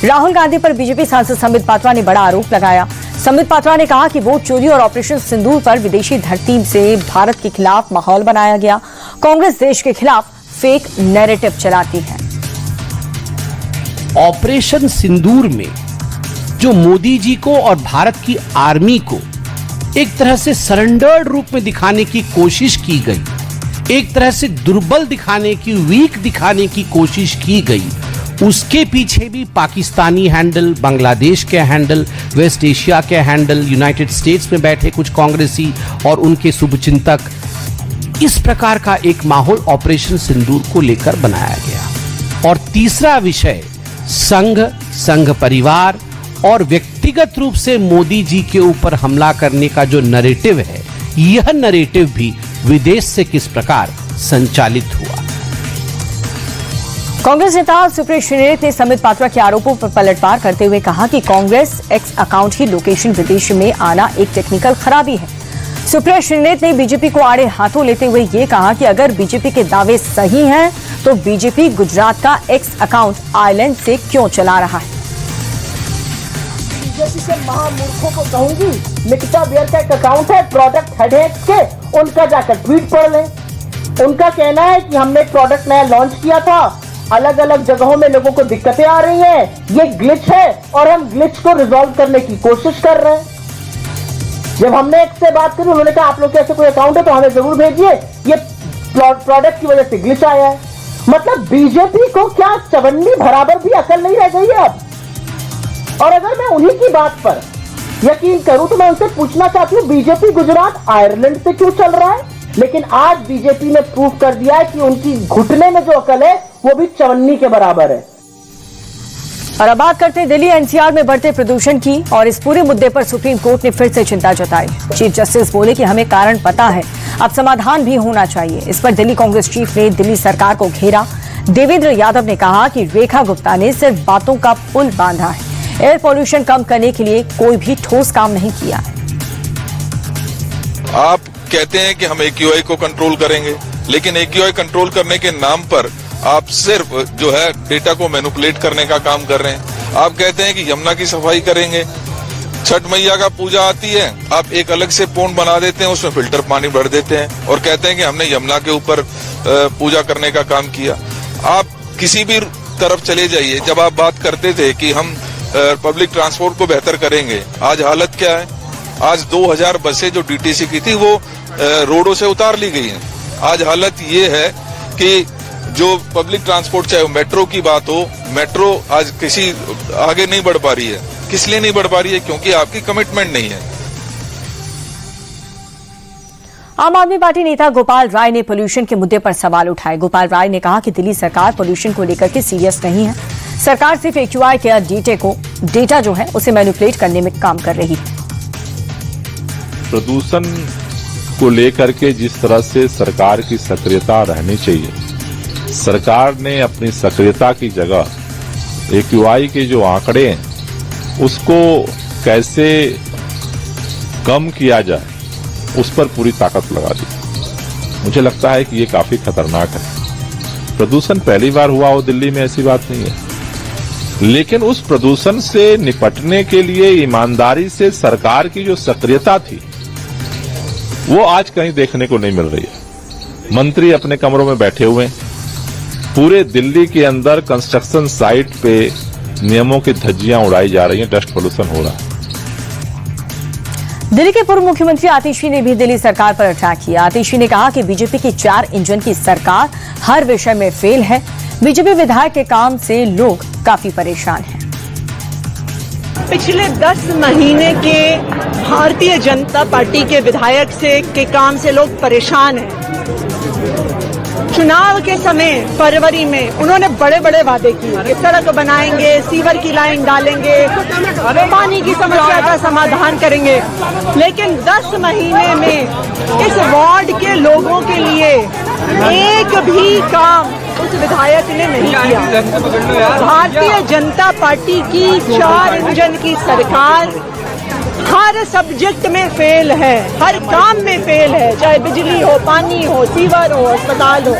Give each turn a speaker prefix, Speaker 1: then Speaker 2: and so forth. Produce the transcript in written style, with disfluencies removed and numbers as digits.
Speaker 1: राहुल गांधी पर बीजेपी सांसद संबित पात्रा ने बड़ा आरोप लगाया। संबित पात्रा ने कहा कि वोट चोरी और ऑपरेशन सिंदूर पर विदेशी धरती से भारत के खिलाफ माहौल बनाया गया। कांग्रेस देश के खिलाफ फेक नैरेटिव चलाती है।
Speaker 2: ऑपरेशन सिंदूर में जो मोदी जी को और भारत की आर्मी को एक तरह से सरेंडर्ड रूप में दिखाने की कोशिश की गई, एक तरह से दुर्बल दिखाने की, वीक दिखाने की कोशिश की गई, उसके पीछे भी पाकिस्तानी हैंडल, बांग्लादेश के हैंडल, वेस्ट एशिया के हैंडल, यूनाइटेड स्टेट्स में बैठे कुछ कांग्रेसी और उनके शुभचिंतक, इस प्रकार का एक माहौल ऑपरेशन सिंदूर को लेकर बनाया गया। और तीसरा विषय संघ परिवार और व्यक्तिगत रूप से मोदी जी के ऊपर हमला करने का जो नैरेटिव है, यह नैरेटिव भी विदेश से किस प्रकार संचालित हुआ।
Speaker 1: कांग्रेस नेता सुप्रिया श्रीनेत ने संबित पात्रा के आरोपों पर पलटवार करते हुए कहा कि कांग्रेस एक्स अकाउंट की लोकेशन विदेश में आना एक टेक्निकल खराबी है। सुप्रिया श्रीनेत ने बीजेपी को आड़े हाथों लेते हुए ये कहा कि अगर बीजेपी के दावे सही हैं तो बीजेपी गुजरात का एक्स अकाउंट आइलैंड से क्यों चला रहा है।
Speaker 3: बीजेपी के महामूर्खों को कहूंगी, निकिता बियर का एक अकाउंट है प्रोडक्ट हेडेक्स के, उनका जाकर ट्वीट पढ़ लें। उनका कहना है कि हमने एक प्रोडक्ट नया लॉन्च किया था, अलग अलग जगहों में लोगों को दिक्कतें आ रही हैं, ये ग्लिच है और हम ग्लिच को रिजॉल्व करने की कोशिश कर रहे हैं। जब हमने एक से बात करी, उन्होंने कहा आप लोग के ऐसे कोई अकाउंट है तो हमें जरूर भेजिए, ये प्रोडक्ट की वजह से ग्लिच आया है। मतलब बीजेपी को क्या चवन्नी बराबर भी अकल नहीं रह गई है अब। और अगर मैं उन्हीं की बात पर यकीन करूं तो मैं उनसे पूछना चाहती हूं, बीजेपी गुजरात आयरलैंड से क्यों चल रहा है? लेकिन आज बीजेपी ने प्रूव कर दिया है कि उनकी घुटने में जो अकल है वो भी चवन्नी के बराबर है।
Speaker 1: और अब बात करते हैं दिल्ली एनसीआर में बढ़ते प्रदूषण की। और इस पूरे मुद्दे पर सुप्रीम कोर्ट ने फिर से चिंता जताई। चीफ जस्टिस बोले कि हमें कारण पता है, अब समाधान भी होना चाहिए। इस पर दिल्ली कांग्रेस चीफ ने दिल्ली सरकार को घेरा। देवेंद्र यादव ने कहा कि रेखा गुप्ता ने सिर्फ बातों का पुल बांधा है, एयर पॉल्यूशन कम करने के लिए कोई भी ठोस काम नहीं किया है।
Speaker 4: आप कहते हैं कि हम AQI को कंट्रोल करेंगे, लेकिन AQI कंट्रोल करने के नाम पर आप सिर्फ जो है डेटा को मैनिपुलेट करने का काम कर रहे हैं। आप कहते हैं कि यमुना की सफाई करेंगे, छठ मैया का पूजा आती है, आप एक अलग से पोंड बना देते हैं, उसमें फिल्टर पानी भर देते हैं और कहते हैं कि हमने यमुना के ऊपर पूजा करने का काम किया। आप किसी भी तरफ चले जाइए, जब आप बात करते थे कि हम पब्लिक ट्रांसपोर्ट को बेहतर करेंगे, आज हालत क्या है? आज 2000 बसें जो DTC की थी वो रोडों से उतार ली गई हैं। आज हालत ये है कि जो पब्लिक ट्रांसपोर्ट, चाहे मेट्रो की बात हो, मेट्रो आज किसी आगे नहीं बढ़ पा रही है। किस लिए नहीं बढ़ पा रही है? क्योंकि आपकी कमिटमेंट नहीं है।
Speaker 1: आम आदमी पार्टी नेता गोपाल राय ने पोल्यूशन के मुद्दे पर सवाल उठाए। गोपाल राय ने कहा कि दिल्ली सरकार पोल्यूशन को लेकर के सीरियस नहीं है। सरकार सिर्फ AQI के डेटा जो है उसे मैनिपुलेट करने में काम कर रही है।
Speaker 5: प्रदूषण को लेकर के जिस तरह से सरकार की सक्रियता रहनी चाहिए, सरकार ने अपनी सक्रियता की जगह AQI के जो आंकड़े हैं उसको कैसे कम किया जाए उस पर पूरी ताकत लगा दी। मुझे लगता है कि ये काफी खतरनाक है। प्रदूषण पहली बार हुआ हो दिल्ली में, ऐसी बात नहीं है, लेकिन उस प्रदूषण से निपटने के लिए ईमानदारी से सरकार की जो सक्रियता थी वो आज कहीं देखने को नहीं मिल रही है। मंत्री अपने कमरों में बैठे हुए हैं, पूरे दिल्ली के अंदर कंस्ट्रक्शन साइट पे नियमों की धज्जियां उड़ाई जा रही हैं, डस्ट पोल्यूशन हो रहा है।
Speaker 1: दिल्ली के पूर्व मुख्यमंत्री आतिशी ने भी दिल्ली सरकार पर अटैक किया। आतिशी ने कहा कि बीजेपी की 4 इंजन की सरकार हर विषय में फेल है। बीजेपी विधायक के काम से लोग काफी परेशान हैं।
Speaker 6: पिछले 10 महीने के भारतीय जनता पार्टी के विधायक के काम से लोग परेशान हैं। चुनाव के समय फरवरी में उन्होंने बड़े बड़े वादे किए, सड़क बनाएंगे, सीवर की लाइन डालेंगे, पानी की समस्या का समाधान करेंगे, लेकिन 10 महीने में इस वार्ड के लोगों के लिए एक भी काम उस विधायक ने नहीं किया। भारतीय जनता पार्टी की 4 इंजन की सरकार हर सब्जेक्ट में फेल है, हर काम में फेल है, चाहे बिजली हो, पानी हो, सीवर हो, अस्पताल हो।